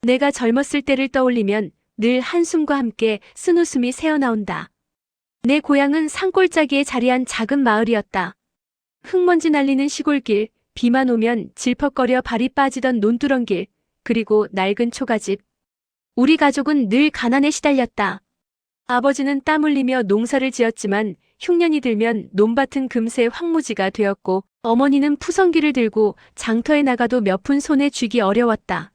내가 젊었을 때를 떠올리면 늘 한숨과 함께 쓴웃음이 새어나온다. 내 고향은 산골짜기에 자리한 작은 마을이었다. 흙먼지 날리는 시골길, 비만 오면 질퍽거려 발이 빠지던 논두렁길, 그리고 낡은 초가집. 우리 가족은 늘 가난에 시달렸다. 아버지는 땀 흘리며 농사를 지었지만 흉년이 들면 논밭은 금세 황무지가 되었고, 어머니는 푸성기를 들고 장터에 나가도 몇 푼 손에 쥐기 어려웠다.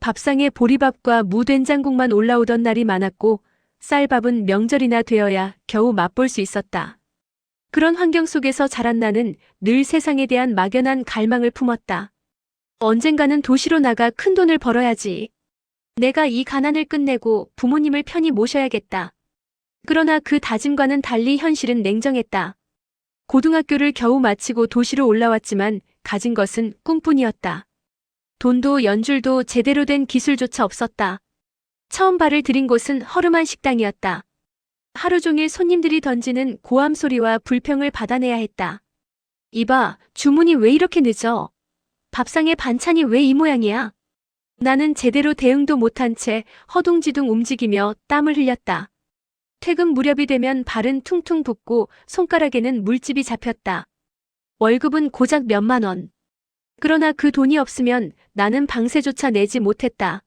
밥상에 보리밥과 무된장국만 올라오던 날이 많았고, 쌀밥은 명절이나 되어야 겨우 맛볼 수 있었다. 그런 환경 속에서 자란 나는 늘 세상에 대한 막연한 갈망을 품었다. 언젠가는 도시로 나가 큰 돈을 벌어야지. 내가 이 가난을 끝내고 부모님을 편히 모셔야겠다. 그러나 그 다짐과는 달리 현실은 냉정했다. 고등학교를 겨우 마치고 도시로 올라왔지만 가진 것은 꿈뿐이었다. 돈도 연줄도 제대로 된 기술조차 없었다. 처음 발을 들인 곳은 허름한 식당이었다. 하루 종일 손님들이 던지는 고함 소리와 불평을 받아내야 했다. 이봐, 주문이 왜 이렇게 늦어? 밥상에 반찬이 왜 이 모양이야? 나는 제대로 대응도 못한 채 허둥지둥 움직이며 땀을 흘렸다. 퇴근 무렵이 되면 발은 퉁퉁 붓고 손가락에는 물집이 잡혔다. 월급은 고작 몇만 원. 그러나 그 돈이 없으면 나는 방세조차 내지 못했다.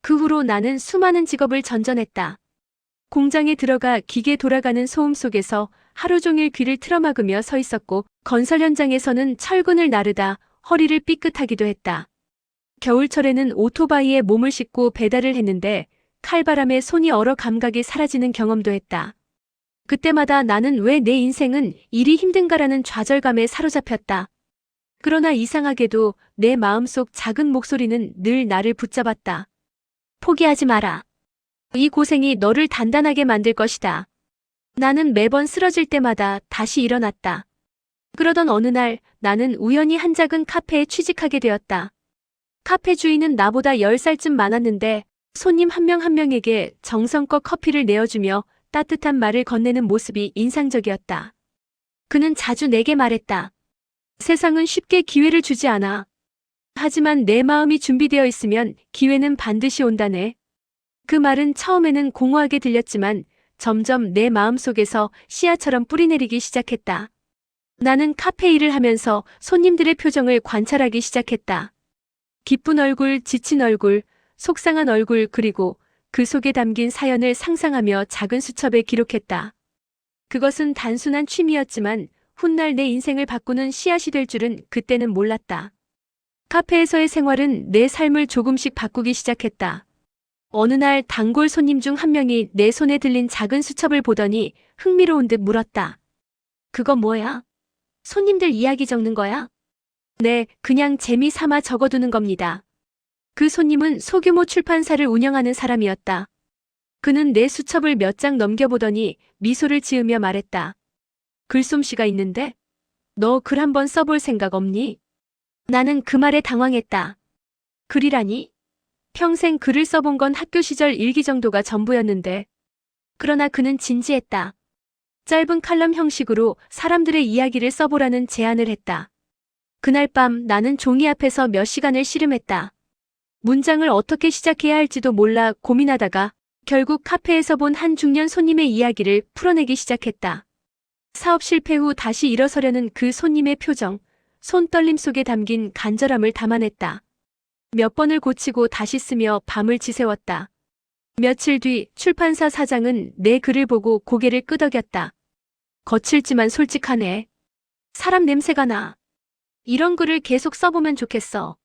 그 후로 나는 수많은 직업을 전전했다. 공장에 들어가 기계 돌아가는 소음 속에서 하루 종일 귀를 틀어막으며 서 있었고, 건설 현장에서는 철근을 나르다 허리를 삐끗하기도 했다. 겨울철에는 오토바이에 몸을 싣고 배달을 했는데 칼바람에 손이 얼어 감각이 사라지는 경험도 했다. 그때마다 나는 왜 내 인생은 이리 힘든가라는 좌절감에 사로잡혔다. 그러나 이상하게도 내 마음속 작은 목소리는 늘 나를 붙잡았다. 포기하지 마라. 이 고생이 너를 단단하게 만들 것이다. 나는 매번 쓰러질 때마다 다시 일어났다. 그러던 어느 날 나는 우연히 한 작은 카페에 취직하게 되었다. 카페 주인은 나보다 10살쯤 많았는데 손님 한 명 한 명에게 정성껏 커피를 내어주며 따뜻한 말을 건네는 모습이 인상적이었다. 그는 자주 내게 말했다. 세상은 쉽게 기회를 주지 않아. 하지만 내 마음이 준비되어 있으면 기회는 반드시 온다네. 그 말은 처음에는 공허하게 들렸지만 점점 내 마음속에서 씨앗처럼 뿌리내리기 시작했다. 나는 카페 일을 하면서 손님들의 표정을 관찰하기 시작했다. 기쁜 얼굴, 지친 얼굴, 속상한 얼굴, 그리고 그 속에 담긴 사연을 상상하며 작은 수첩에 기록했다. 그것은 단순한 취미였지만 훗날 내 인생을 바꾸는 씨앗이 될 줄은 그때는 몰랐다. 카페에서의 생활은 내 삶을 조금씩 바꾸기 시작했다. 어느 날 단골 손님 중 한 명이 내 손에 들린 작은 수첩을 보더니 흥미로운 듯 물었다. 그거 뭐야? 손님들 이야기 적는 거야? 네, 그냥 재미 삼아 적어두는 겁니다. 그 손님은 소규모 출판사를 운영하는 사람이었다. 그는 내 수첩을 몇 장 넘겨보더니 미소를 지으며 말했다. 글솜씨가 있는데? 너 글 한번 써볼 생각 없니? 나는 그 말에 당황했다. 글이라니? 평생 글을 써본 건 학교 시절 일기 정도가 전부였는데. 그러나 그는 진지했다. 짧은 칼럼 형식으로 사람들의 이야기를 써보라는 제안을 했다. 그날 밤 나는 종이 앞에서 몇 시간을 씨름했다. 문장을 어떻게 시작해야 할지도 몰라 고민하다가 결국 카페에서 본 한 중년 손님의 이야기를 풀어내기 시작했다. 사업 실패 후 다시 일어서려는 그 손님의 표정, 손떨림 속에 담긴 간절함을 담아냈다. 몇 번을 고치고 다시 쓰며 밤을 지새웠다. 며칠 뒤 출판사 사장은 내 글을 보고 고개를 끄덕였다. 거칠지만 솔직하네. 사람 냄새가 나. 이런 글을 계속 써보면 좋겠어.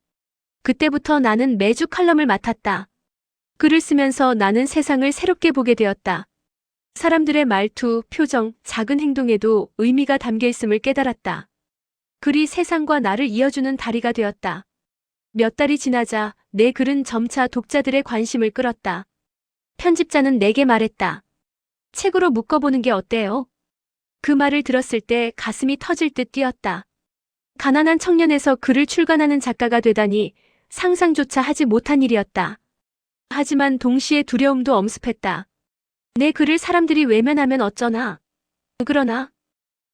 그때부터 나는 매주 칼럼을 맡았다. 글을 쓰면서 나는 세상을 새롭게 보게 되었다. 사람들의 말투, 표정, 작은 행동에도 의미가 담겨 있음을 깨달았다. 글이 세상과 나를 이어주는 다리가 되었다. 몇 달이 지나자 내 글은 점차 독자들의 관심을 끌었다. 편집자는 내게 말했다. 책으로 묶어보는 게 어때요? 그 말을 들었을 때 가슴이 터질 듯 뛰었다. 가난한 청년에서 글을 출간하는 작가가 되다니 상상조차 하지 못한 일이었다. 하지만 동시에 두려움도 엄습했다. 내 글을 사람들이 외면하면 어쩌나. 그러나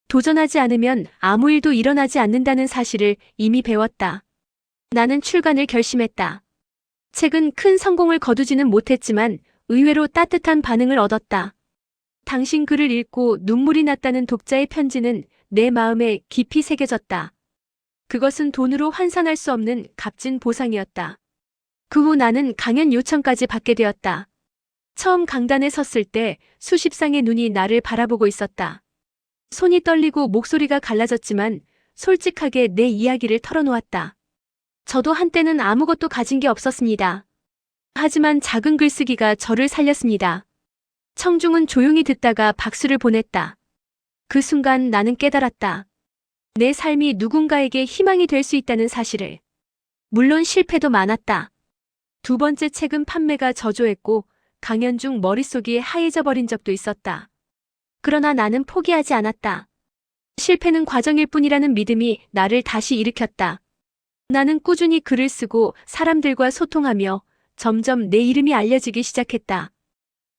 도전하지 않으면 아무 일도 일어나지 않는다는 사실을 이미 배웠다. 나는 출간을 결심했다. 책은 큰 성공을 거두지는 못했지만 의외로 따뜻한 반응을 얻었다. 당신 글을 읽고 눈물이 났다는 독자의 편지는 내 마음에 깊이 새겨졌다. 그것은 돈으로 환산할 수 없는 값진 보상이었다. 그 후 나는 강연 요청까지 받게 되었다. 처음 강단에 섰을 때 수십 쌍의 눈이 나를 바라보고 있었다. 손이 떨리고 목소리가 갈라졌지만 솔직하게 내 이야기를 털어놓았다. 저도 한때는 아무것도 가진 게 없었습니다. 하지만 작은 글쓰기가 저를 살렸습니다. 청중은 조용히 듣다가 박수를 보냈다. 그 순간 나는 깨달았다. 내 삶이 누군가에게 희망이 될 수 있다는 사실을. 물론 실패도 많았다. 두 번째 책은 판매가 저조했고 강연 중 머릿속이 하얘져 버린 적도 있었다. 그러나 나는 포기하지 않았다. 실패는 과정일 뿐이라는 믿음이 나를 다시 일으켰다. 나는 꾸준히 글을 쓰고 사람들과 소통하며 점점 내 이름이 알려지기 시작했다.